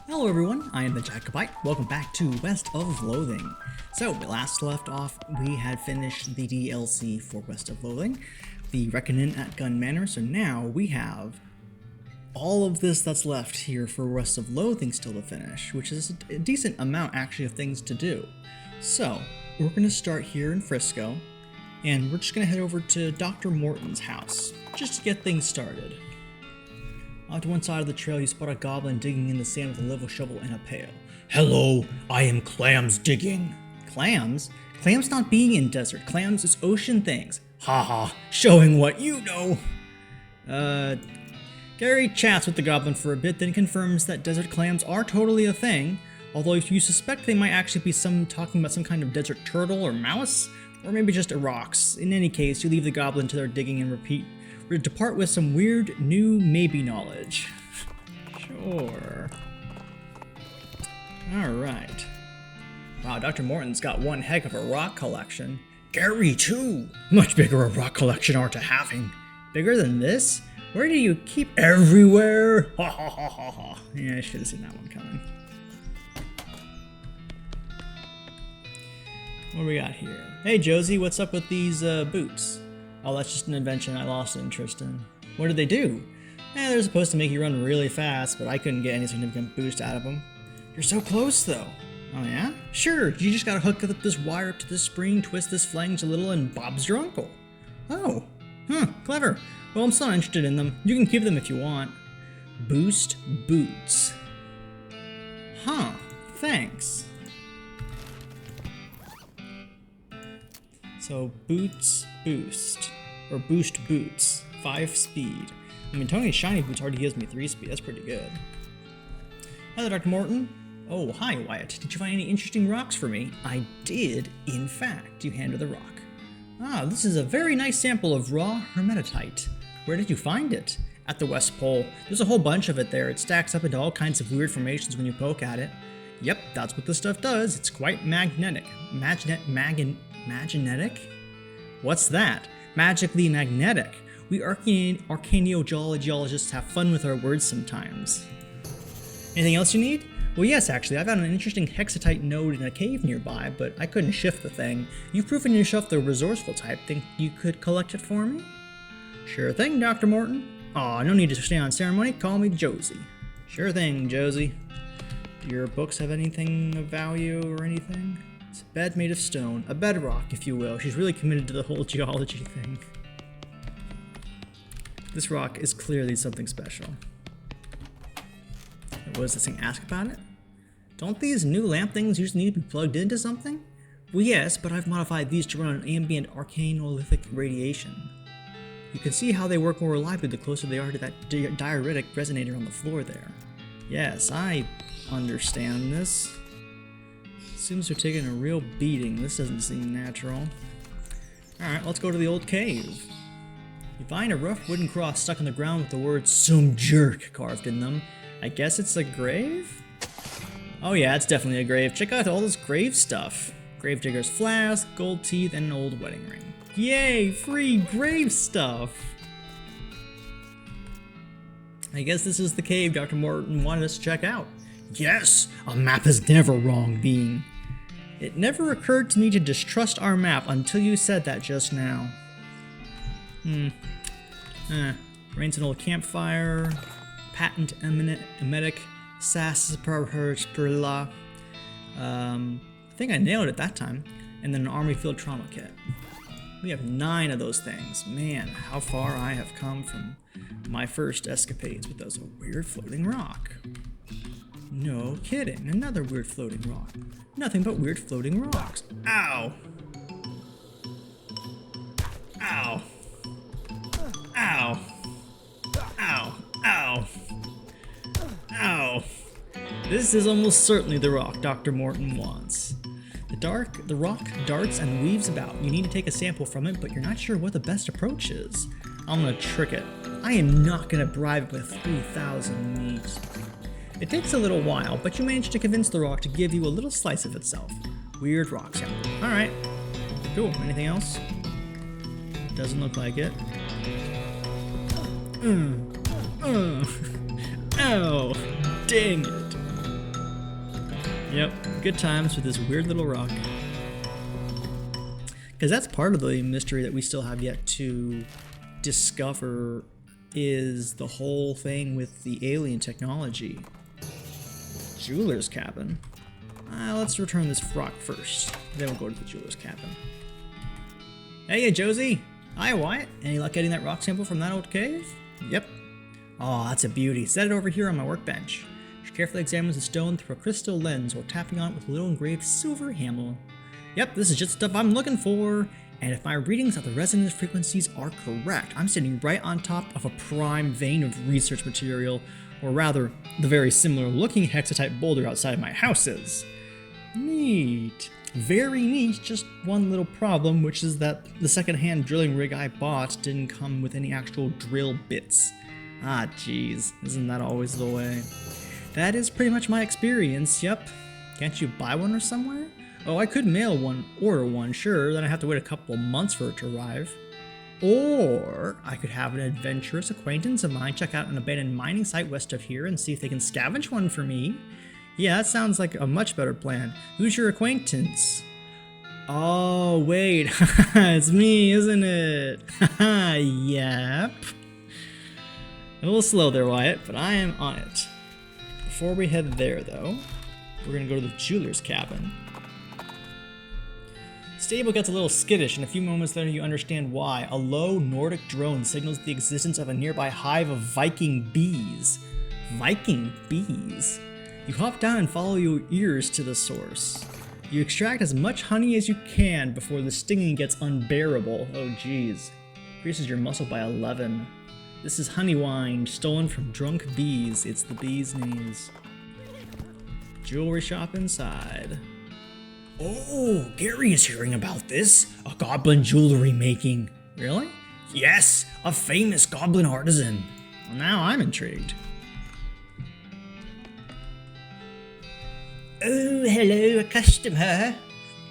Hello everyone, I am the Jacobite. Welcome back to West of Loathing. So, we last left off, we had finished the DLC for West of Loathing, the Reckoning at Gun Manor, so now we have all of this that's left here for West of Loathing still to finish, which is a decent amount actually of things to do. So, we're going to start here in Frisco, and we're just going to head over to Dr. Morton's house, just to get things started. Off to one side of the trail, you spot a goblin digging in the sand with a level shovel and a pail. Hello, I am Clams digging. Clams? Clams not being in desert. Clams is ocean things. Haha, showing what you know. Gary chats with the goblin for a bit, then confirms that desert clams are totally a thing, although you suspect they might actually be talking about some kind of desert turtle or mouse, or maybe just rocks. In any case, you leave the goblin to their digging and depart with some weird, new, maybe knowledge. Sure. Alright. Wow, Dr. Morton's got one heck of a rock collection. Gary, too! Much bigger a rock collection are to having. Bigger than this? Where do you keep everywhere? Ha ha ha ha ha. Yeah, I should have seen that one coming. What do we got here? Hey Josie, what's up with these boots? Oh, that's just an invention I lost interest in. What did they do? They're supposed to make you run really fast, but I couldn't get any significant boost out of them. You're so close, though. Oh yeah? Sure, you just gotta hook up this wire up to this spring, twist this flange a little, and Bob's your uncle. Oh, clever. Well, I'm still not interested in them. You can keep them if you want. Boost boots. Huh, thanks. So, boots boost, or boost boots, 5 speed. I mean, Tony's shiny boots already gives me 3 speed, that's pretty good. Hello, Dr. Morton. Oh, hi, Wyatt. Did you find any interesting rocks for me? I did, in fact. You hand her the rock. Ah, this is a very nice sample of raw hermetite. Where did you find it? At the West Pole. There's a whole bunch of it there. It stacks up into all kinds of weird formations when you poke at it. Yep, that's what this stuff does. It's quite magnetic. Magnetic? What's that? Magically magnetic. We archaeogeologists have fun with our words sometimes. Anything else you need? Well, yes, actually. I found an interesting hexatite node in a cave nearby, but I couldn't shift the thing. You've proven yourself the resourceful type. Think you could collect it for me? Sure thing, Dr. Morton. Aw, no need to stay on ceremony. Call me Josie. Sure thing, Josie. Do your books have anything of value or anything? It's a bed made of stone. A bedrock, if you will. She's really committed to the whole geology thing. This rock is clearly something special. What does this thing ask about it? Don't these new lamp things usually need to be plugged into something? Well, yes, but I've modified these to run on ambient arcanolithic radiation. You can see how they work more reliably the closer they are to that diuretic resonator on the floor there. Yes, I understand this. Seems they're taking a real beating. This doesn't seem natural. Alright, let's go to the old cave. You find a rough wooden cross stuck in the ground with the words "some jerk" carved in them. I guess it's a grave? Oh yeah, it's definitely a grave. Check out all this grave stuff. Gravedigger's flask, gold teeth, and an old wedding ring. Yay, free grave stuff! I guess this is the cave Dr. Morton wanted us to check out. Yes, a map is never wrong, Bean. It never occurred to me to distrust our map until you said that just now. Rains an old campfire, patent emetic, sarsaparilla. I think I nailed it that time. And then an army field trauma kit. We have 9 of those things. Man, how far I have come from my first escapades with those weird floating rock. No kidding, another weird floating rock. Nothing but weird floating rocks. Ow! Ow! Ow! Ow! Ow! Ow! This is almost certainly the rock Dr. Morton wants. The rock darts and weaves about. You need to take a sample from it, but you're not sure what the best approach is. I'm gonna trick it. I am not gonna bribe it with 3,000 meats. It takes a little while, but you manage to convince the rock to give you a little slice of itself. Weird rock sample. Alright. Cool. Anything else? Doesn't look like it. Ow! Dang it. Yep, good times with this weird little rock. Because that's part of the mystery that we still have yet to discover, is the whole thing with the alien technology. Jeweler's cabin. Let's return this rock first, then we'll go to the jeweler's cabin. Hey, Josie! Hi, Wyatt. Any luck getting that rock sample from that old cave? Yep. Oh, that's a beauty. Set it over here on my workbench. She carefully examines the stone through a crystal lens while tapping on it with a little engraved silver hammer. Yep, this is just stuff I'm looking for. And if my readings of the resonance frequencies are correct, I'm sitting right on top of a prime vein of research material, or rather, the very similar looking hexatite boulder outside my house is. Neat. Very neat, just one little problem, which is that the second-hand drilling rig I bought didn't come with any actual drill bits. Ah, jeez, isn't that always the way? That is pretty much my experience, yep. Can't you buy one or somewhere? Oh, I could mail one, order one, sure, then I have to wait a couple of months for it to arrive. Or I could have an adventurous acquaintance of mine check out an abandoned mining site west of here and see if they can scavenge one for me. Yeah, that sounds like a much better plan. Who's your acquaintance? Oh, wait, it's me, isn't it? Yep. A little slow there, Wyatt, but I am on it. Before we head there, though, we're gonna go to the jeweler's cabin. Stable gets a little skittish, and a few moments later you understand why. A low Nordic drone signals the existence of a nearby hive of Viking bees. Viking bees? You hop down and follow your ears to the source. You extract as much honey as you can before the stinging gets unbearable. Oh geez. Increases your muscle by 11. This is honey wine, stolen from drunk bees. It's the bee's knees. Jewelry shop inside. Oh, Gary is hearing about this. A goblin jewelry making. Really? Yes, a famous goblin artisan. Well, now I'm intrigued. Oh, hello, a customer.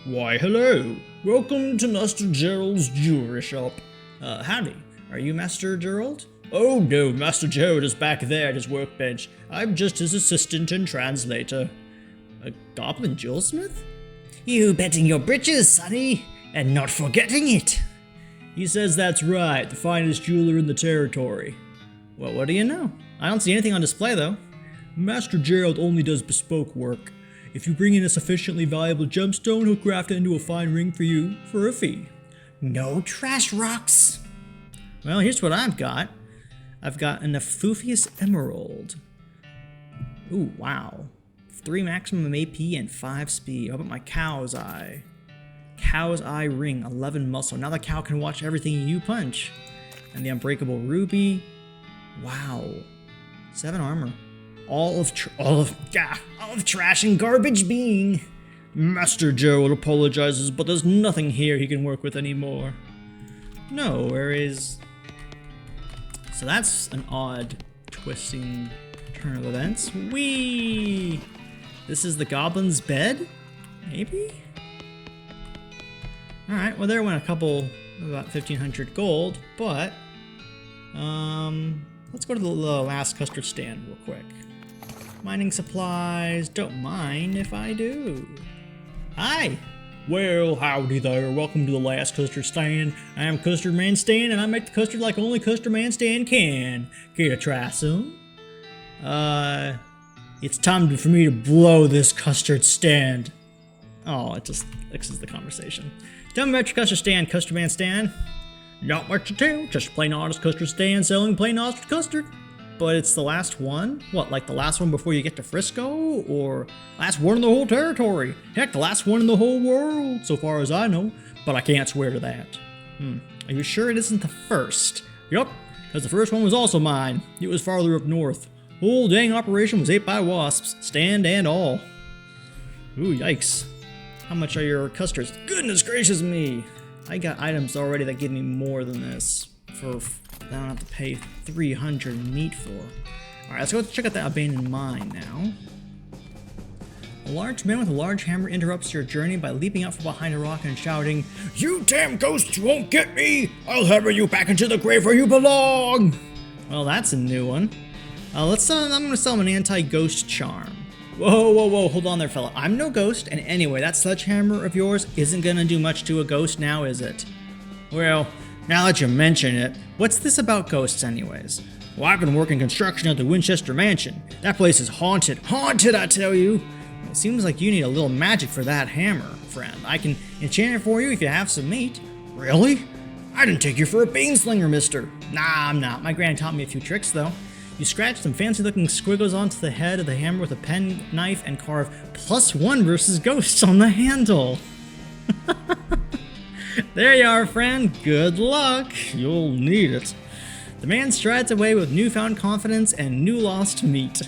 Why, hello. Welcome to Master Gerald's jewelry shop. Howdy. Are you Master Gerald? Oh no, Master Gerald is back there at his workbench. I'm just his assistant and translator. A goblin jewelsmith? You betting your britches, sonny, and not forgetting it. He says that's right, the finest jeweler in the territory. Well, what do you know? I don't see anything on display, though. Master Gerald only does bespoke work. If you bring in a sufficiently valuable gemstone, he'll craft it into a fine ring for you for a fee. No trash rocks. Well, here's what I've got. I've got an Ephufius Emerald. Ooh, wow. 3 maximum AP and 5 speed. How about my Cow's Eye? Cow's Eye ring, 11 muscle. Now the cow can watch everything you punch. And the Unbreakable Ruby. Wow. 7 armor. All of trash and garbage being. Master Gerald apologizes, but there's nothing here he can work with anymore. No, where is... So that's an odd, twisting turn of events. Whee! This is the goblin's bed? Maybe? Alright, well there went a couple, about 1,500 gold, but... let's go to the last custard stand real quick. Mining supplies, don't mind if I do. Hi! Well, howdy there, welcome to the last custard stand. I am Custard Man Stan, and I make the custard like only Custard Man Stan can. Care to try some? It's time for me to blow this custard stand. Oh, it just fixes the conversation. Tell me about your custard stand, Custard Man Stan. Not much to tell, just a plain honest custard stand selling plain honest custard. But it's the last one? What, like the last one before you get to Frisco? Or last one in the whole territory? Heck, the last one in the whole world, so far as I know. But I can't swear to that. Are you sure it isn't the first? Yup, because the first one was also mine. It was farther up north. Whole dang operation was ate by wasps, stand and all. Ooh, yikes. How much are your custards? Goodness gracious me! I got items already that give me more than this. I don't have to pay 300 meat for. Alright, let's go check out that abandoned mine now. A large man with a large hammer interrupts your journey by leaping out from behind a rock and shouting, "You damn ghosts won't get me! I'll hammer you back into the grave where you belong!" Well, that's a new one. I'm gonna sell him an anti-ghost charm. Whoa, whoa, whoa, hold on there, fella. I'm no ghost, and anyway, that sledgehammer of yours isn't gonna do much to a ghost now, is it? Well, now that you mention it, what's this about ghosts anyways? Well, I've been working construction at the Winchester Mansion. That place is haunted. Haunted, I tell you! It seems like you need a little magic for that hammer, friend. I can enchant it for you if you have some meat. Really? I didn't take you for a beanslinger, mister. Nah, I'm not. My gran taught me a few tricks, though. You scratch some fancy-looking squiggles onto the head of the hammer with a pen knife and carve +1 versus ghosts on the handle. There you are, friend. Good luck. You'll need it. The man strides away with newfound confidence and new lost meat.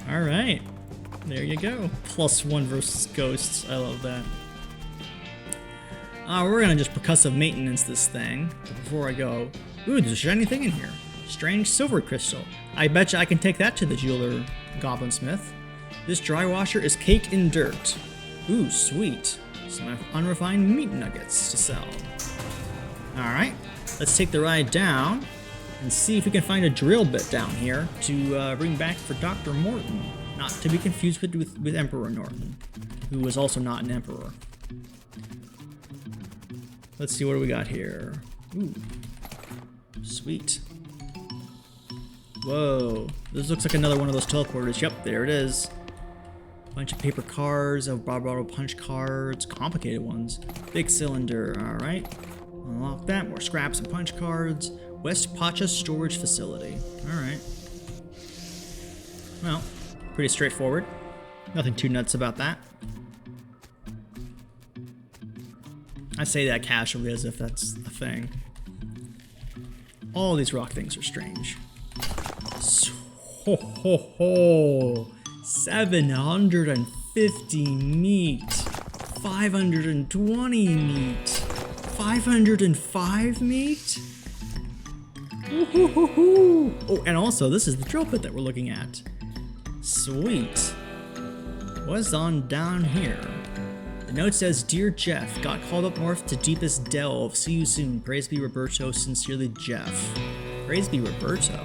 Alright. There you go. +1 versus ghosts. I love that. We're gonna just percussive maintenance this thing. But before I go, ooh, there's a shiny thing in here. Strange silver crystal. I bet you I can take that to the jeweler, Goblin Smith. This dry washer is caked in dirt. Ooh, sweet. Some unrefined meat nuggets to sell. Alright, let's take the ride down and see if we can find a drill bit down here to bring back for Dr. Morton. Not to be confused with Emperor Norton, who was also not an emperor. Let's see, what do we got here? Ooh, sweet. Whoa, this looks like another one of those teleporters. Yep, there it is. Bunch of paper cards, Roberto punch cards, complicated ones. Big cylinder, alright. Unlock that, more scraps and punch cards. West Pacha Storage Facility, alright. Well, pretty straightforward. Nothing too nuts about that. I say that casually as if that's a thing. All these rock things are strange. Ho ho ho! 750 meat, 520 meat, 505 meat. Ooh-hoo-hoo-hoo. Oh, and also this is the drill bit that we're looking at. Sweet. What's on down here? The note says, "Dear Jeff, got called up north to deepest delve. See you soon. Praise be Roberto. Sincerely, Jeff." Praise be Roberto.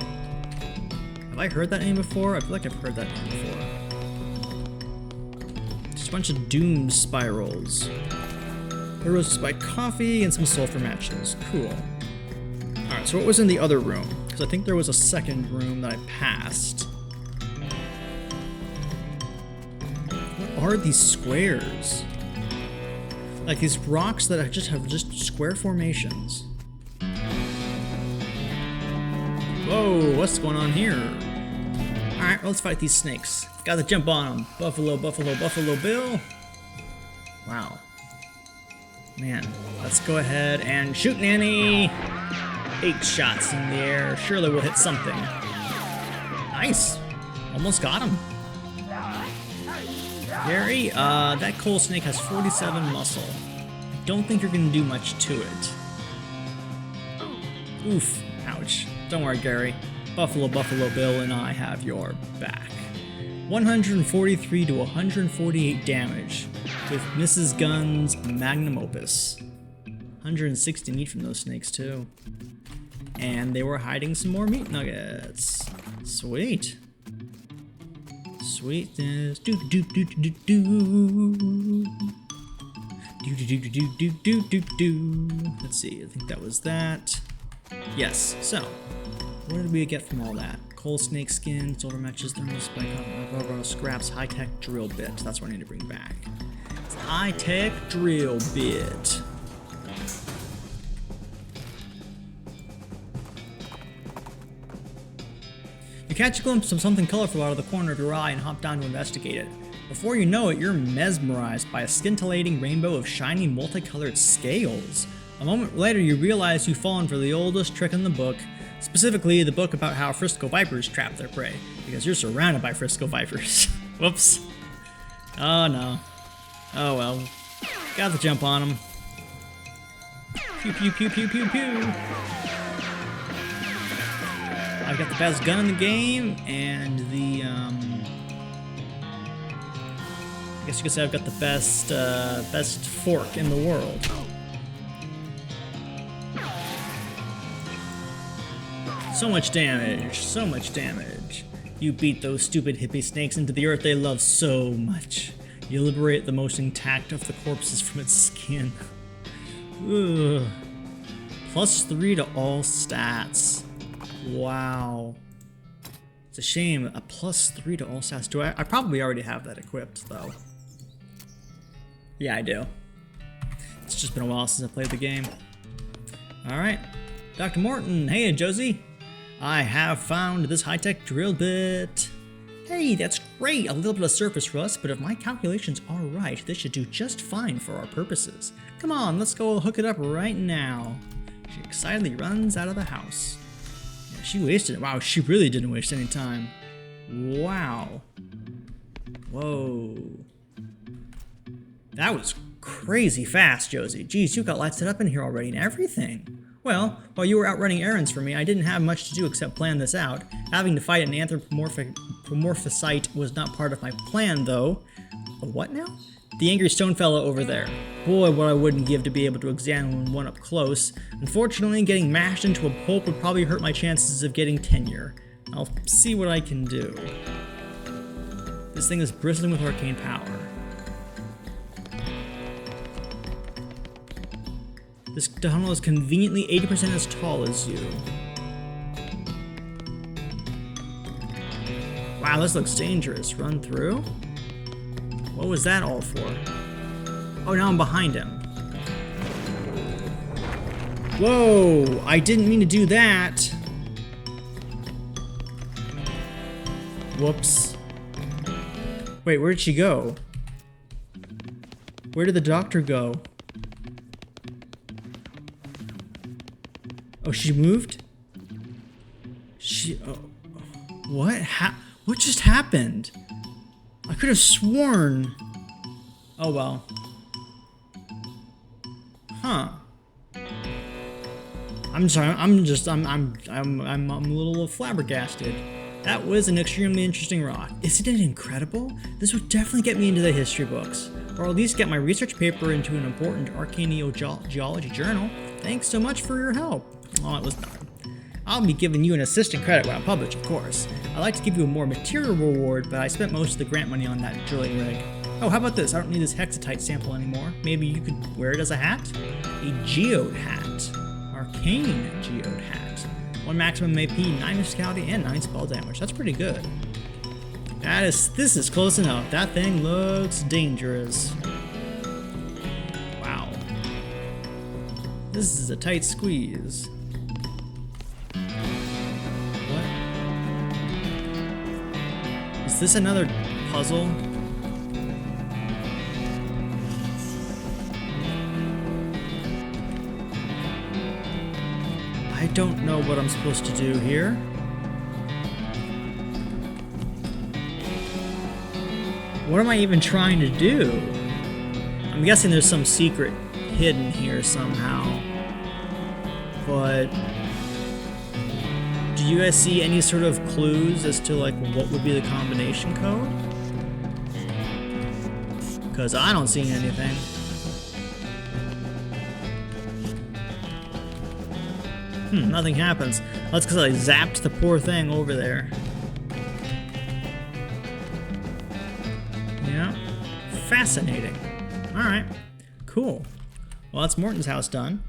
Have I heard that name before? I feel like I've heard that name before. Just a bunch of doom spirals. A roasted spiked coffee and some sulfur matches. Cool. Alright, so what was in the other room? Because I think there was a second room that I passed. What are these squares? Like these rocks that have just square formations. Whoa, what's going on here? Alright, let's fight these snakes. Gotta jump on them. Buffalo, Buffalo, Buffalo Bill. Wow. Man, let's go ahead and shoot Nanny. 8 shots in the air. Surely we'll hit something. Nice. Almost got him. Gary, that coal snake has 47 muscle. I don't think you're gonna do much to it. Oof. Ouch. Don't worry, Gary. Buffalo Bill and I have your back. 143 to 148 damage with Mrs. Gunn's magnum opus. 160 meat from those snakes too. And they were hiding some more meat nuggets. Sweet. Sweetness. Do do do do do do. Do do do do do do do do. Let's see. I think that was that. Yes. So, what did we get from all that? Coal snake skin, silver matches, thermal spike, rubber scraps, high-tech drill bit. That's what I need to bring back. It's high-tech drill bit. You catch a glimpse of something colorful out of the corner of your eye and hop down to investigate it. Before you know it, you're mesmerized by a scintillating rainbow of shiny, multicolored scales. A moment later, you realize you've fallen for the oldest trick in the book, specifically the book about how Frisco Vipers trap their prey, because you're surrounded by Frisco Vipers. Whoops. Oh no. Oh well. Got to jump on them. Pew pew pew pew pew pew. I've got the best gun in the game, and the, I guess you could say I've got the best fork in the world. So much damage, so much damage. You beat those stupid hippie snakes into the earth they love so much. You liberate the most intact of the corpses from its skin. Ugh. +3 to all stats. Wow. It's a shame. A +3 to all stats. Do I probably already have that equipped, though. Yeah, I do. It's just been a while since I played the game. Alright. Dr. Morton. Hey, Josie. I have found this high-tech drill bit. Hey, that's great. A little bit of surface rust, but if my calculations are right, this should do just fine for our purposes. Come on, let's go hook it up right now. She excitedly runs out of the house. Yeah, she wasted it. Wow, she really didn't waste any time. Wow. Whoa. That was crazy fast, Josie. Geez, you got lights set up in here already and everything. Well, while you were out running errands for me, I didn't have much to do except plan this out. Having to fight an anthropomorphosite was not part of my plan, though. A what now? The angry stone fellow over there. Boy, what I wouldn't give to be able to examine one up close. Unfortunately, getting mashed into a pulp would probably hurt my chances of getting tenure. I'll see what I can do. This thing is bristling with arcane power. This tunnel is conveniently 80% as tall as you. Wow, this looks dangerous. Run through? What was that all for? Oh, now I'm behind him. Whoa! I didn't mean to do that! Whoops. Wait, where did she go? Where did the doctor go? Oh, she moved? Oh, what? What just happened? I could have sworn. Oh well. Huh. I'm sorry. I'm a little flabbergasted. That was an extremely interesting rock. Isn't it incredible? This would definitely get me into the history books, or at least get my research paper into an important archaeogeology journal. Thanks so much for your help. Oh, it was done. I'll be giving you an assistant credit when I publish, of course. I'd like to give you a more material reward, but I spent most of the grant money on that drilling rig. Oh, how about this? I don't need this hexatite sample anymore. Maybe you could wear it as a hat? A geode hat. Arcane geode hat. 1 maximum AP, 9 physicality, and 9 spell damage. That's pretty good. This is close enough. That thing looks dangerous. Wow. This is a tight squeeze. What? Is this another puzzle? I don't know what I'm supposed to do here. What am I even trying to do? I'm guessing there's some secret hidden here somehow. But do you guys see any sort of clues as to like what would be the combination code? Because I don't see anything. Nothing happens. That's because I zapped the poor thing over there. Yeah. Fascinating. Alright. Cool. Well, that's Morton's house done.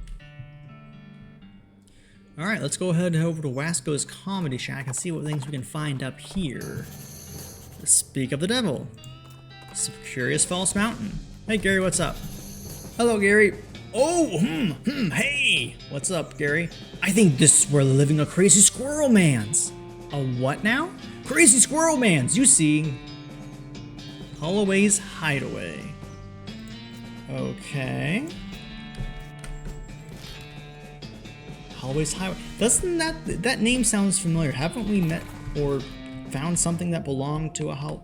Alright, let's go ahead and head over to Wasco's Comedy Shack and see what things we can find up here. Speak of the devil. Curious False Mountain. Hey Gary, what's up? Hello Gary. Oh, hey! What's up, Gary? I think this is where the living a crazy squirrel man's. A what now? Crazy squirrel man's, you see. Holloway's Hideaway. Okay. Holloway's Hideaway. Doesn't that name sounds familiar? Haven't we met or found something that belonged to a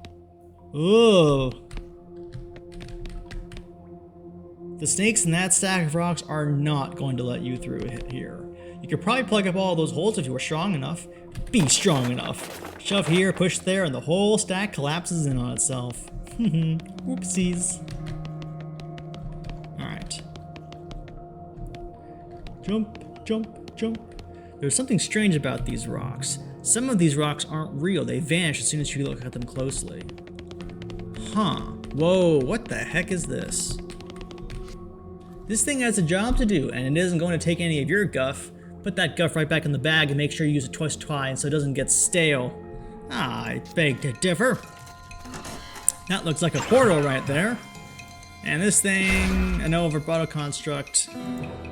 Ugh. The snakes in that stack of rocks are not going to let you through here. You could probably plug up all those holes if you were strong enough. Be strong enough. Shove here, push there, and the whole stack collapses in on itself. Whoopsies. Alright. Jump, jump, jump. There's something strange about these rocks. Some of these rocks aren't real. They vanish as soon as you look at them closely. Huh. Whoa, what the heck is this? This thing has a job to do, and it isn't going to take any of your guff. Put that guff right back in the bag and make sure you use it twice so it doesn't get stale. I beg to differ. That looks like a portal right there. And this thing, an old Roberto construct,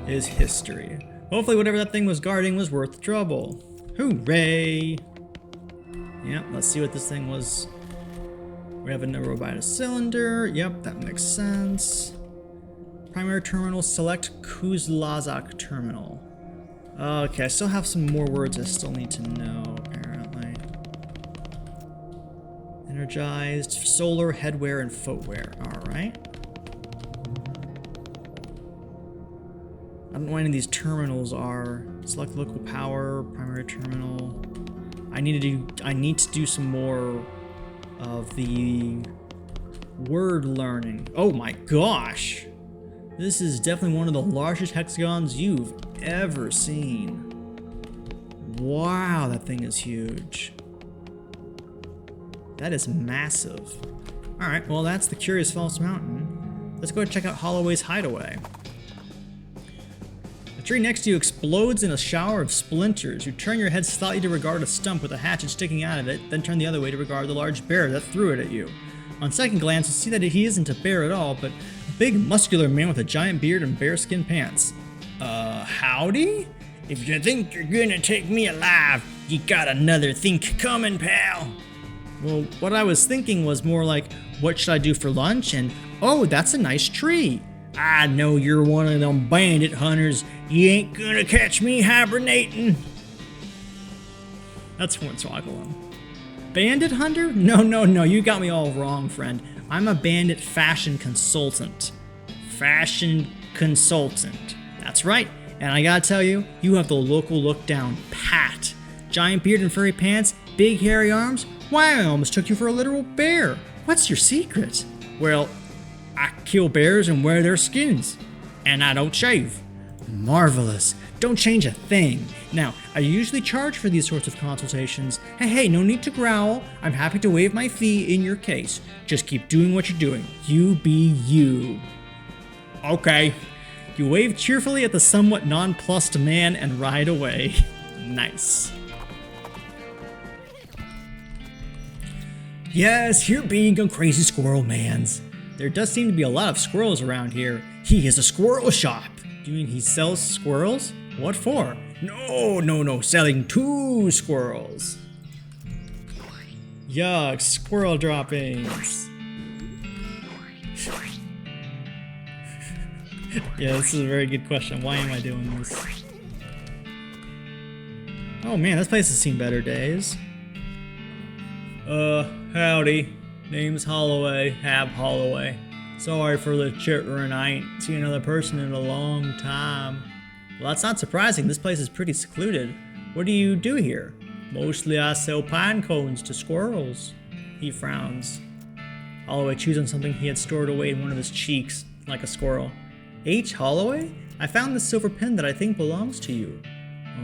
is history. Hopefully whatever that thing was guarding was worth the trouble. Hooray! Yep, let's see what this thing was. We have a Roberto cylinder. Yep, that makes sense. Primary terminal, select Kuzlazak terminal. Okay, I still have some more words I still need to know, apparently. Energized, solar, headwear, and footwear. Alright. I don't know what any of these terminals are. Select local power, primary terminal. I need to do some more of the word learning. Oh my gosh! This is definitely one of the largest hexagons you've ever seen. Wow, that thing is huge. That is massive. Alright, well that's the Curious Falls Mountain. Let's go check out Holloway's hideaway. The tree next to you explodes in a shower of splinters. You turn your head slightly to regard a stump with a hatchet sticking out of it, then turn the other way to regard the large bear that threw it at you. On second glance, you see that he isn't a bear at all, but a big muscular man with a giant beard and bearskin pants. Howdy? If you think you're gonna take me alive, you got another think coming, pal. Well, what I was thinking was more like, what should I do for lunch? And, oh, that's a nice tree. I know you're one of them bandit hunters. You ain't gonna catch me hibernating. That's Hornswoggle. Bandit hunter? No, you got me all wrong, friend. I'm a bandit fashion consultant. Fashion consultant. That's right. And I gotta tell you, you have the local look down pat. Giant beard and furry pants, big hairy arms. Why, I almost took you for a literal bear. What's your secret? Well, I kill bears and wear their skins. And I don't shave. Marvelous. Don't change a thing. Now, I usually charge for these sorts of consultations. Hey, no need to growl. I'm happy to waive my fee in your case. Just keep doing what you're doing. You be you. Okay. You wave cheerfully at the somewhat nonplussed man and ride away. Nice. Yes, you're being a crazy squirrel mans. There does seem to be a lot of squirrels around here. He is a squirrel shop. Do you mean he sells squirrels? What for? No, selling 2 squirrels. Yuck, squirrel droppings. Yeah, this is a very good question. Why am I doing this? Oh man, this place has seen better days. Howdy. Name's Holloway, Hab Holloway. Sorry for the chittering, I ain't seen another person in a long time. Well, that's not surprising, this place is pretty secluded. What do you do here? Mostly I sell pine cones to squirrels. He frowns. Holloway chews on something he had stored away in one of his cheeks, like a squirrel. H. Holloway? I found this silver pen that I think belongs to you.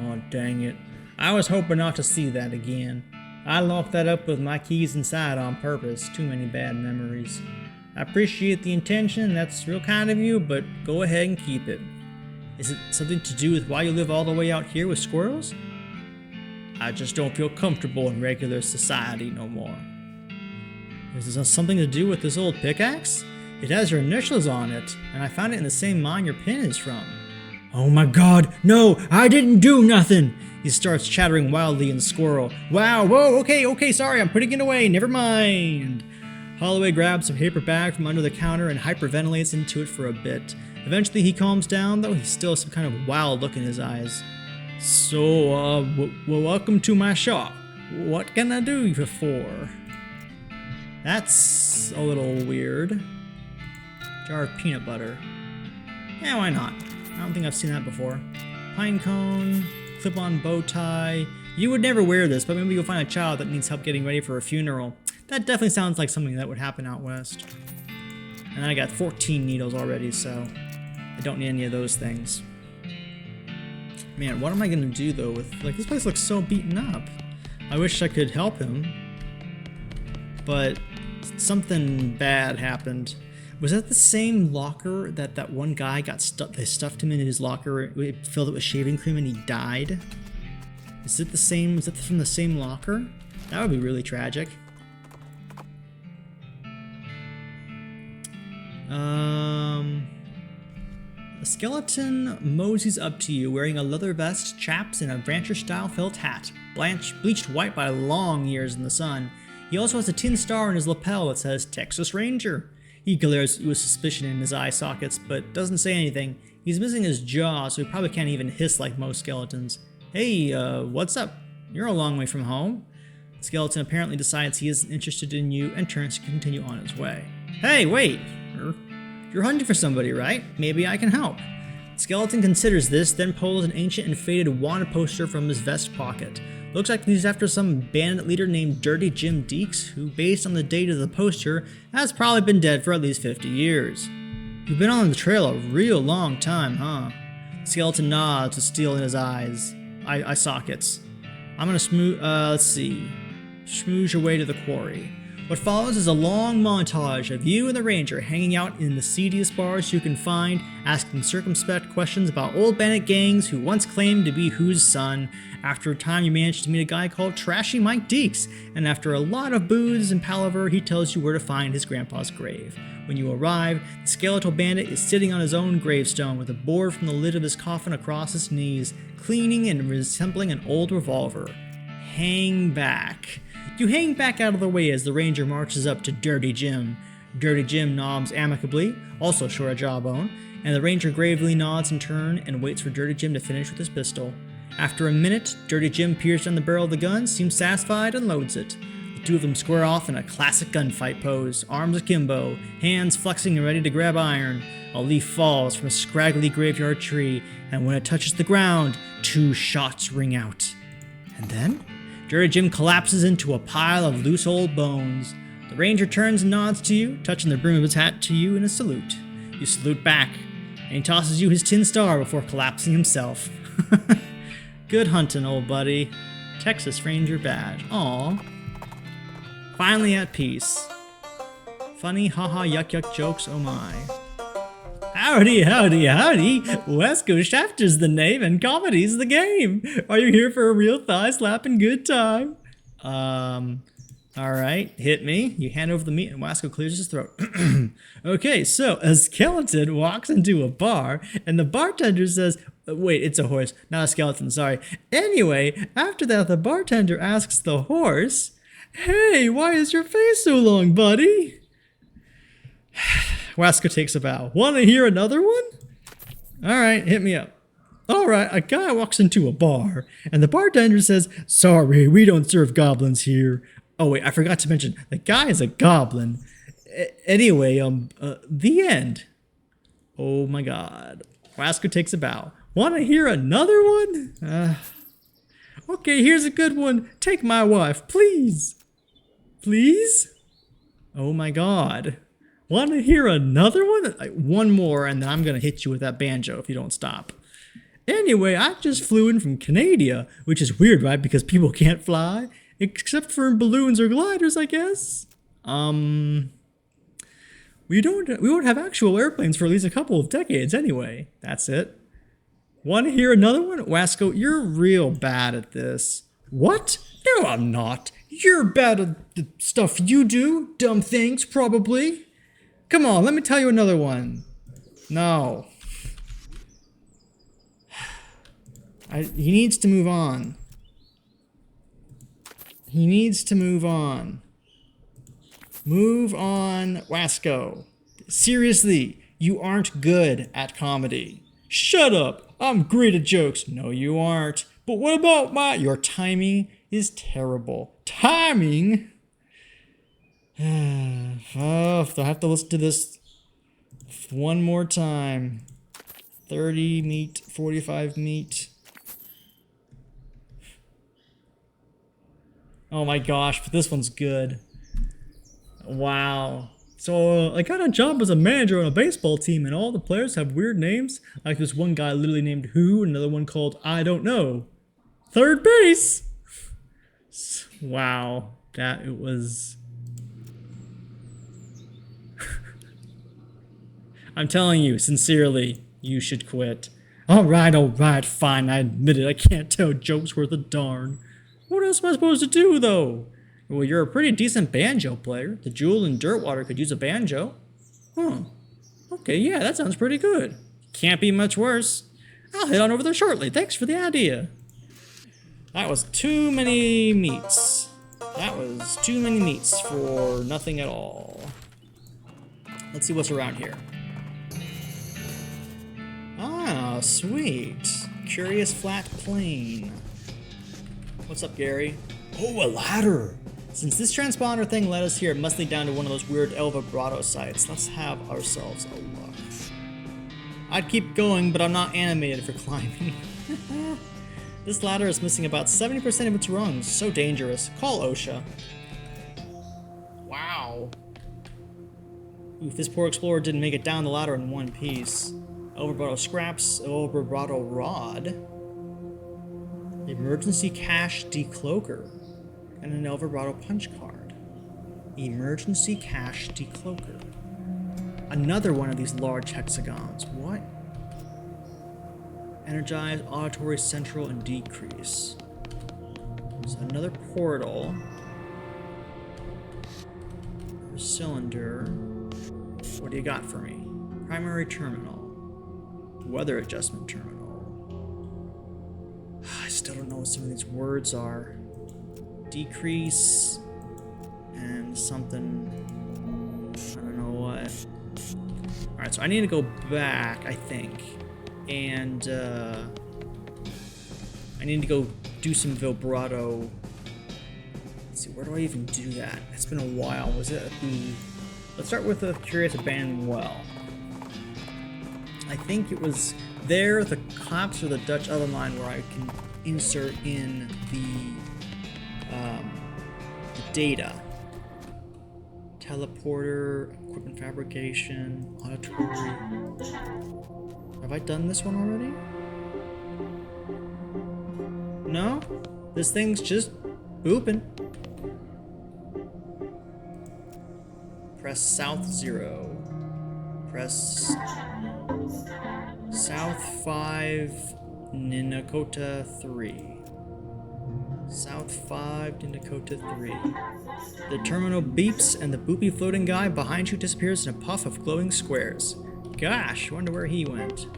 Oh, dang it. I was hoping not to see that again. I locked that up with my keys inside on purpose. Too many bad memories. I appreciate the intention, that's real kind of you, but go ahead and keep it. Is it something to do with why you live all the way out here with squirrels? I just don't feel comfortable in regular society no more. Is this something to do with this old pickaxe? It has your initials on it, and I found it in the same mine your pin is from. Oh my god, no, I didn't do nothing! He starts chattering wildly in squirrel. Wow, whoa, okay, sorry, I'm putting it away, never mind. Holloway grabs a paper bag from under the counter and hyperventilates into it for a bit. Eventually he calms down, though he still has some kind of wild look in his eyes. So, welcome to my shop. What can I do you for? That's a little weird. Jar of peanut butter. Yeah, why not? I don't think I've seen that before. Pine cone, clip-on bow tie. You would never wear this, but maybe you'll find a child that needs help getting ready for a funeral. That definitely sounds like something that would happen out west. And I got 14 needles already, so I don't need any of those things. Man, what am I gonna do though with, like, this place looks so beaten up. I wish I could help him, but something bad happened. Was that the same locker that one guy got stuck? They stuffed him in his locker, filled it with shaving cream, and he died. Is it the same? Is it from the same locker? That would be really tragic. A skeleton moseys up to you wearing a leather vest, chaps, and a rancher-style felt hat, bleached white by long years in the sun. He also has a tin star in his lapel that says Texas Ranger. He glares with suspicion in his eye sockets, but doesn't say anything. He's missing his jaw, so he probably can't even hiss like most skeletons. Hey, what's up? You're a long way from home. The skeleton apparently decides he isn't interested in you and turns to continue on his way. Hey, wait! You're hunting for somebody, right? Maybe I can help. The skeleton considers this, then pulls an ancient and faded wanted poster from his vest pocket. Looks like he's after some bandit leader named Dirty Jim Deeks, who, based on the date of the poster, has probably been dead for at least 50 years. You've been on the trail a real long time, huh? The skeleton nods with steel in his eye sockets. I'm gonna schmooze your way to the quarry. What follows is a long montage of you and the ranger hanging out in the seediest bars you can find, asking circumspect questions about old bandit gangs who once claimed to be whose son. After a time you manage to meet a guy called Trashy Mike Deeks, and after a lot of booze and palaver he tells you where to find his grandpa's grave. When you arrive, the skeletal bandit is sitting on his own gravestone with a board from the lid of his coffin across his knees, cleaning and resembling an old revolver. Hang back. You hang back out of the way as the ranger marches up to Dirty Jim. Dirty Jim nods amicably, also short a jawbone, and the ranger gravely nods in turn and waits for Dirty Jim to finish with his pistol. After a minute, Dirty Jim peers down the barrel of the gun, seems satisfied, and loads it. The two of them square off in a classic gunfight pose, arms akimbo, hands flexing and ready to grab iron. A leaf falls from a scraggly graveyard tree, and when it touches the ground, 2 shots ring out. And then Dirty Jim collapses into a pile of loose old bones. The ranger turns and nods to you, touching the brim of his hat to you in a salute. You salute back, and he tosses you his tin star before collapsing himself. Good hunting, old buddy. Texas Ranger badge. Aw. Finally at peace. Funny haha yuck yuck jokes, oh my. Howdy, howdy, howdy! West Coast Shafter's the name and comedy's the game! Are you here for a real thigh-slapping good time? Alright, hit me. You hand over the meat and Wasco clears his throat. Okay, so a skeleton walks into a bar and the bartender says, wait, it's a horse, not a skeleton, sorry. Anyway, after that the bartender asks the horse, hey, why is your face so long, buddy? Wasco takes a bow. Wanna hear another one? Alright, hit me up. Alright, a guy walks into a bar, and the bartender says, sorry, we don't serve goblins here. Oh wait, I forgot to mention, the guy is a goblin. Anyway, the end. Oh my god. Wasco takes a bow. Wanna hear another one? Okay, here's a good one. Take my wife, please. Please? Oh my god. Want to hear another one? One more, and then I'm going to hit you with that banjo if you don't stop. Anyway, I just flew in from Canada, which is weird, right? Because people can't fly, except for in balloons or gliders, I guess. We won't have actual airplanes for at least a couple of decades anyway. That's it. Want to hear another one? Wasco, you're real bad at this. What? No, I'm not. You're bad at the stuff you do. Dumb things, probably. Come on, let me tell you another one. No. He needs to move on. He needs to move on. Move on, Wasco. Seriously, you aren't good at comedy. Shut up! I'm great at jokes. No, you aren't. But what about your timing is terrible. Timing? Oh, I have to listen to this one more time. 30 meat, 45 meat. Oh my gosh, but this one's good. Wow. So I got a job as a manager on a baseball team and all the players have weird names. Like this one guy literally named Who, another one called I Don't Know. Third base! Wow, that it was... I'm telling you, sincerely, you should quit. Alright, fine, I admit it, I can't tell jokes worth a darn. What else am I supposed to do, though? Well, you're a pretty decent banjo player. The jewel in Dirtwater could use a banjo. Huh. Okay, yeah, that sounds pretty good. Can't be much worse. I'll head on over there shortly. Thanks for the idea. That was too many meats. That was too many meats for nothing at all. Let's see what's around here. Ah, sweet. Curious flat plane. What's up, Gary? Oh, a ladder. Since this transponder thing led us here, it must lead down to one of those weird El Vibrato sites. Let's have ourselves a look. I'd keep going, but I'm not animated for climbing. This ladder is missing about 70% of its rungs. So dangerous. Call OSHA. Wow. Oof, this poor explorer didn't make it down the ladder in one piece. El Vibrato scraps, El Vibrato rod, emergency cache decloaker, and an El Vibrato punch card. Emergency cache decloaker. Another one of these large hexagons. What? Energize, auditory, central, and decrease. So another portal. Cylinder. What do you got for me? Primary terminal. Weather adjustment terminal. I still don't know what some of these words are. Decrease and something. I don't know what. Alright, so I need to go back, I think. And I need to go do some vibrato. Let's see, where do I even do that? It's been a while. Was it at the... Let's start with the Curious Abandoned Well. I think it was there, the cops or the Dutch oven line, where I can insert in the data. Teleporter, equipment fabrication, auditory. Have I done this one already? No? This thing's just booping. Press South 0. Press South 5, Ninakota 3. South 5, Ninakota 3. The terminal beeps and the boopy floating guy behind you disappears in a puff of glowing squares. Gosh, wonder where he went.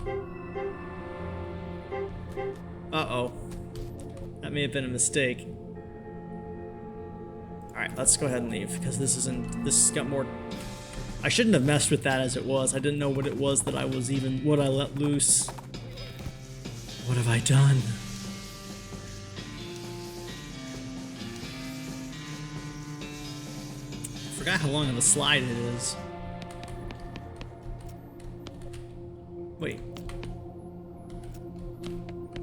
Uh-oh. That may have been a mistake. Alright, let's go ahead and leave, because this has got more... I shouldn't have messed with that as it was. I didn't know what it was that I was even... what I let loose. What have I done? I forgot how long of a slide it is. Wait.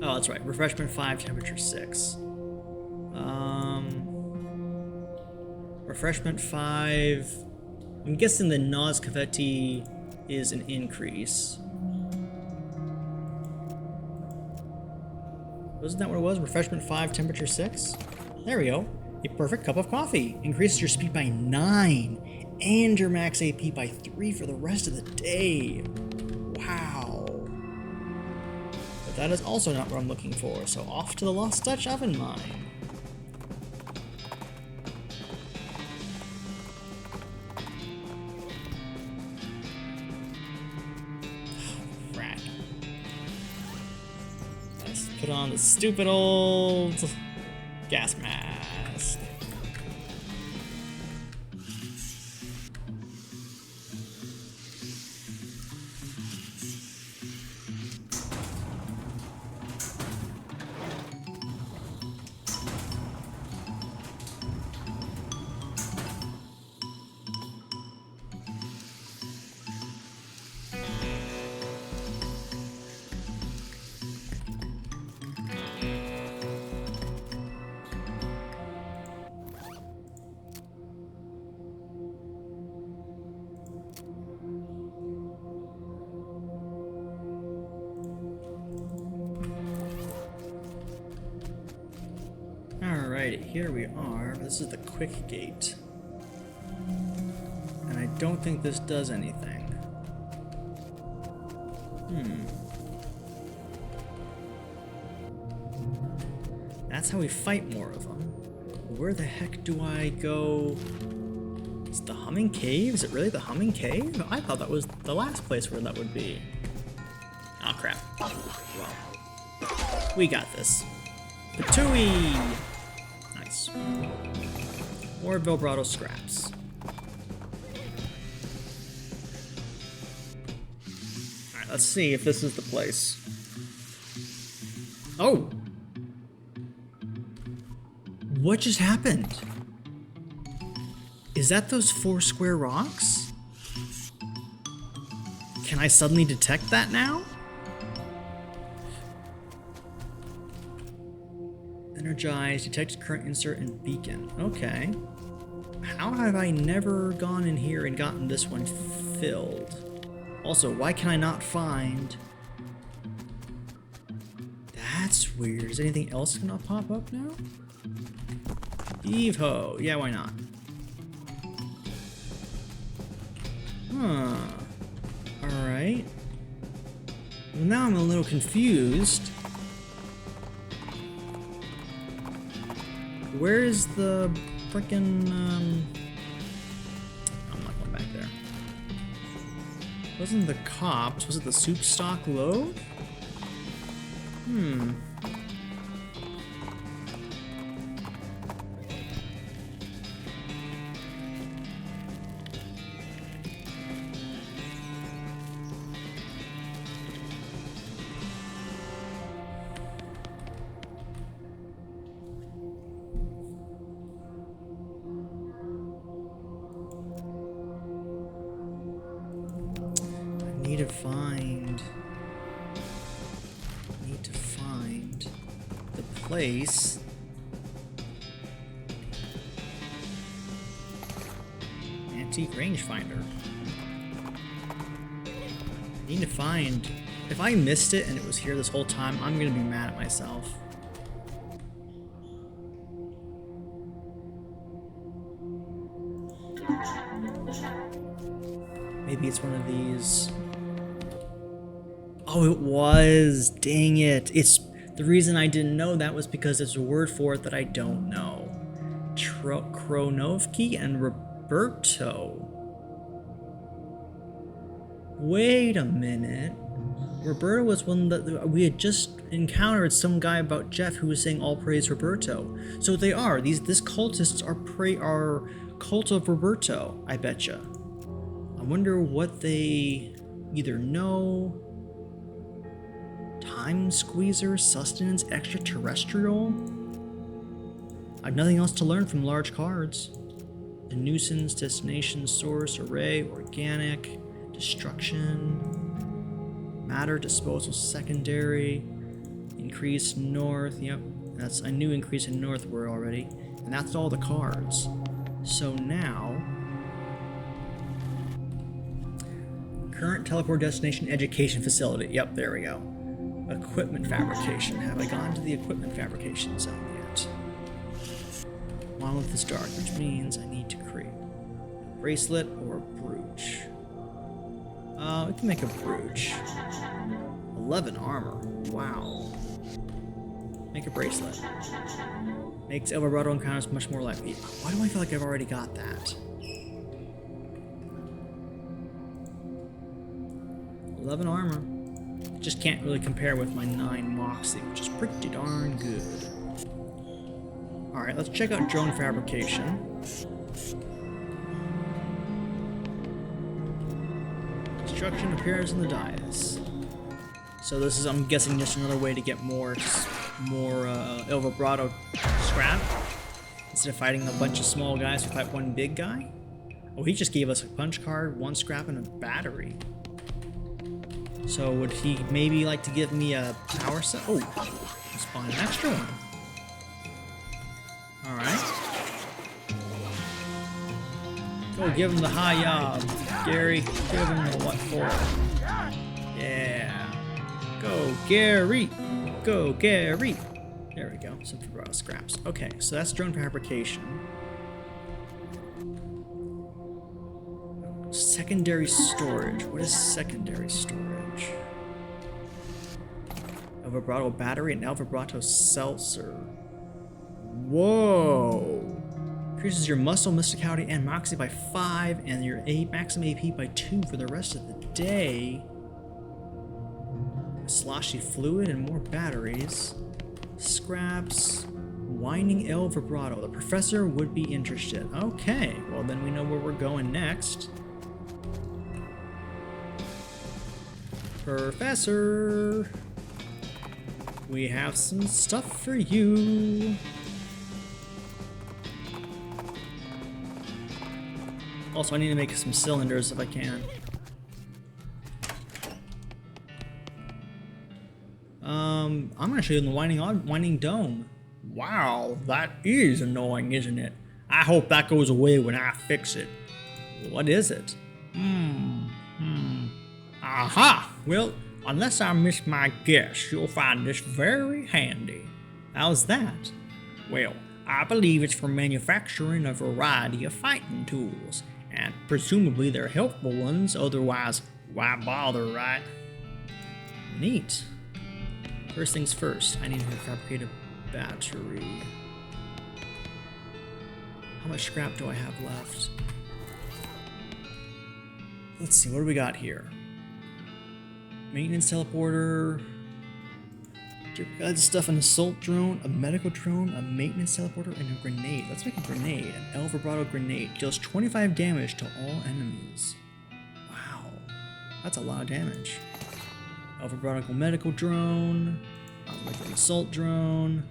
Oh, that's right. Refreshment 5, temperature 6. Refreshment 5... I'm guessing the Nos Cavetti is an increase. Wasn't that what it was? Refreshment 5, temperature 6? There we go. A perfect cup of coffee. Increases your speed by 9 and your max AP by 3 for the rest of the day. Wow. But that is also not what I'm looking for, so off to the Lost Dutch oven mine. Put on the stupid old gas mask. Alrighty, here we are. This is the quick gate. And I don't think this does anything. That's how we fight more of them. Where the heck do I go? Is it the Humming Cave? Is it really the Humming Cave? I thought that was the last place where that would be. Oh crap. Well, we got this. Patooey! Nice. More Roberto scraps. Alright, let's see if this is the place. Oh! What just happened? Is that those 4 square rocks? Can I suddenly detect that now? Energize, detect current insert, and beacon. Okay. How have I never gone in here and gotten this one filled? Also, why can I not find... That's weird. Is anything else gonna pop up now? Heave-ho. Yeah, why not? Huh. Alright. Well, now I'm a little confused. Where is the frickin', I'm not going back there. Wasn't the cops, was it the soup stock load? Need to find the place. Antique rangefinder. Need to find. If I missed it and it was here this whole time, I'm gonna be mad at myself. Maybe it's one of these. Oh, it was. Dang it. It's the reason I didn't know that was because there's a word for it that I don't know. Kronovki and Roberto. Wait a minute. Roberto was one that we had just encountered some guy about Jeff who was saying all praise Roberto. So they are. This cultists are cult of Roberto, I betcha. I wonder what they either know. Time squeezer, sustenance, extraterrestrial. I have nothing else to learn from large cards. The nuisance, destination, source, array, organic, destruction, matter, disposal, secondary, increase north. Yep, I knew increase in north were already, and that's all the cards. So now. Current teleport destination education facility. Yep, there we go. Equipment fabrication. Have I gone to the equipment fabrication zone yet? Monolith is dark, which means I need to create a bracelet or a brooch. We can make a brooch. 11 armor. Wow. Make a bracelet. Makes El Roberto encounters much more likely. Why do I feel like I've already got that? 11 armor. Just can't really compare with my 9 Moxie, which is pretty darn good. Alright, let's check out drone fabrication. Construction appears in the dais. So this is, I'm guessing, just another way to get more El Roberto scrap. Instead of fighting a bunch of small guys, we fight one big guy. Oh, he just gave us a punch card, 1 scrap, and a battery. So would he maybe like to give me a power set? Oh, spawn an extra one. Alright. Go give him the high yob, Gary. Give him the what for? Yeah. Go, Gary. Go, Gary. There we go. Some vibrato scraps. Okay, so that's drone fabrication. Secondary storage. What is secondary storage? A vibrato battery and El vibrato seltzer. Whoa! Increases your muscle mysticality and moxie by 5 and your maximum AP by 2 for the rest of the day. Sloshy fluid and more batteries. Scraps. Winding El vibrato. The professor would be interested. Okay, well then we know where we're going next. Professor! We have some stuff for you. Also, I need to make some cylinders if I can. I'm gonna show you the winding dome. Wow, that is annoying, isn't it? I hope that goes away when I fix it. What is it? Aha! Well, unless I miss my guess, you'll find this very handy. How's that? Well, I believe it's for manufacturing a variety of fighting tools, and presumably they're helpful ones, otherwise, why bother, right? Neat. First things first, I need to fabricate a battery. How much scrap do I have left? Let's see, what do we got here? Maintenance teleporter. Got stuff, an assault drone, a medical drone, a maintenance teleporter, and a grenade. Let's make a grenade. An El vibrato grenade. Deals 25 damage to all enemies. Wow. That's a lot of damage. El vibrato medical drone. Like an assault drone.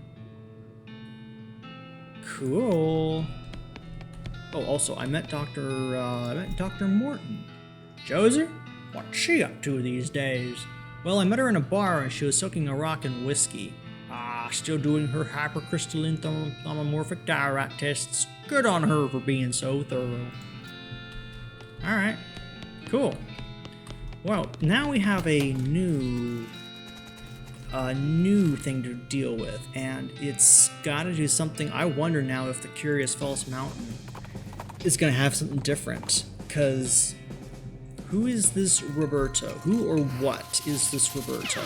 Cool. Oh, also, I met Dr. Morton. Josie? What's she up to these days? Well, I met her in a bar and she was soaking a rock in whiskey. Still doing her hypercrystalline thermomorphic diorite tests. Good on her for being so thorough. Alright, cool. Well, now we have a new thing to deal with, and it's gotta do something. I wonder now if the Curious Falls Mountain is gonna have something different, because who is this Roberto? Who or what is this Roberto?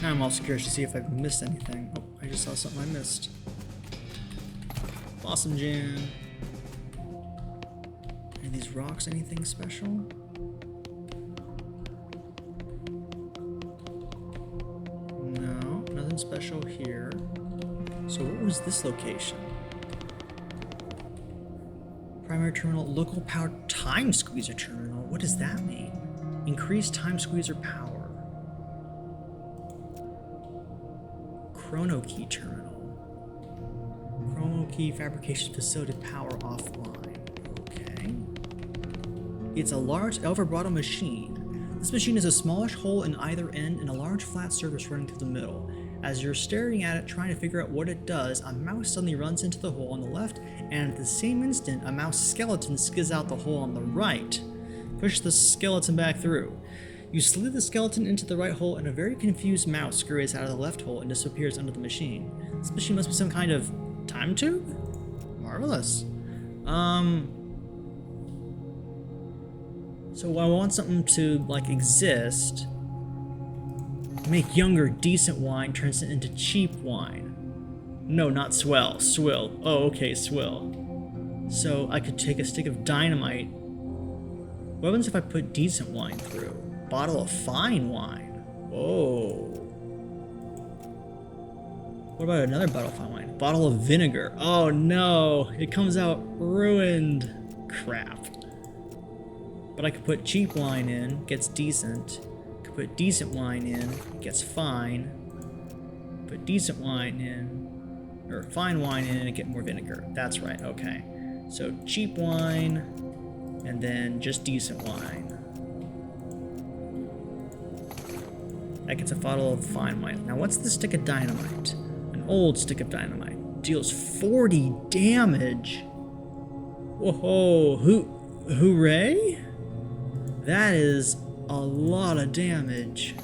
I'm also curious to see if I've missed anything. Oh, I just saw something I missed. Blossom Jam. Are these rocks anything special? No, nothing special here. So what was this location? Primary terminal, local power time squeezer terminal. What does that mean? Increased time squeezer power. Chrono key terminal. Chrono key fabrication facility power offline. Okay. It's a large El vibrato machine. This machine has a smallish hole in either end and a large flat surface running through the middle. As you're staring at it trying to figure out what it does, a mouse suddenly runs into the hole on the left, and at the same instant, a mouse skeleton skids out the hole on the right. Push the skeleton back through. You slid the skeleton into the right hole, and a very confused mouse scurries out of the left hole and disappears under the machine. This machine must be some kind of time tube? Marvelous. So I want something to, like, exist. Make younger, decent wine turns it into cheap wine. No, not swell. Swill. Oh, okay, swill. So I could take a stick of dynamite. What happens if I put decent wine through? Bottle of fine wine. Whoa. What about another bottle of fine wine? Bottle of vinegar. Oh no, it comes out ruined. Crap. But I could put cheap wine in, gets decent. Could put decent wine in, gets fine. Put decent wine in, or fine wine in, and get more vinegar. That's right, okay. So cheap wine, and then just decent wine. That gets a bottle of fine wine. Now what's the stick of dynamite? An old stick of dynamite. deals 40 damage. Whoa, hooray? That is a lot of damage.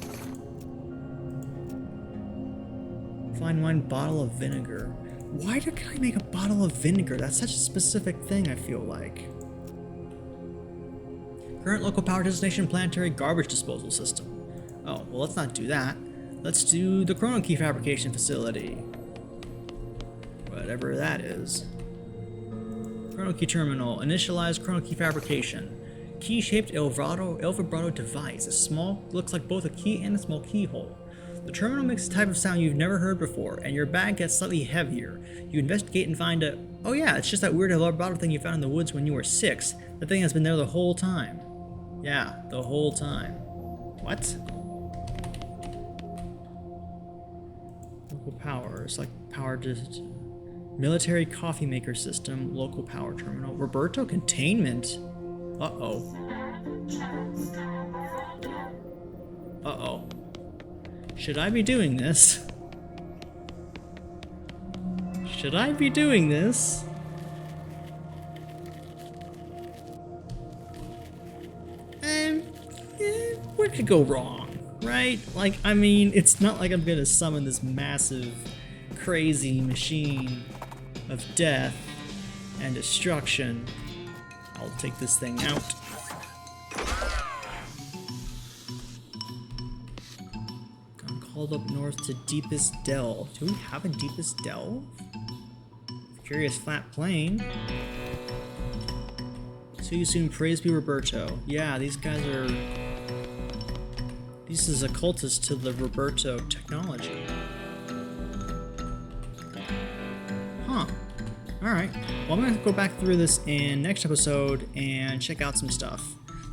Find one bottle of vinegar. Why can I make a bottle of vinegar? That's such a specific thing, I feel like. Current local power destination planetary garbage disposal system. Oh, well, let's not do that. Let's do the chrono key fabrication facility. Whatever that is. Chrono key terminal. Initialize chrono key fabrication. Key-shaped El vibrato device. A small, looks like both a key and a small keyhole. The terminal makes a type of sound you've never heard before, and your bag gets slightly heavier. You investigate and find a... Oh yeah, it's just that weird El vibrato thing you found in the woods when you were 6. The thing has been there the whole time. Yeah, the whole time. What? Local power. It's like power to... Military coffee maker system. Local power terminal. Roberto containment. Uh-oh. Uh-oh. Should I be doing this? Should I be doing this? What could go wrong, right? Like, I mean, it's not like I'm gonna summon this massive, crazy machine of death and destruction. I'll take this thing out. I'm called up north to Deepest Delve. Do we have a Deepest Delve? Curious flat plane. See you soon, praise be Roberto. Yeah, these guys are... This is a cultist to the Roberto technology. Huh. Alright. Well, I'm going to go back through this in next episode and check out some stuff.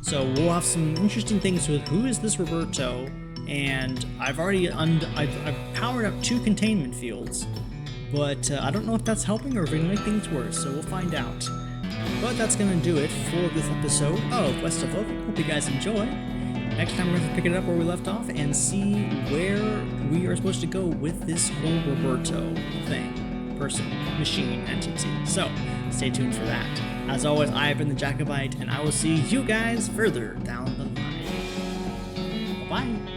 So we'll have some interesting things with who is this Roberto, and I've already I've powered up 2 containment fields, but I don't know if that's helping or if it'll make things worse, so we'll find out. But that's going to do it for this episode of West of Loathing. Hope you guys enjoy. Next time we're going to pick it up where we left off and see where we are supposed to go with this whole Roberto thing, person, machine, entity. So stay tuned for that. As always, I have been the Jacobite, and I will see you guys further down the line. Bye-bye.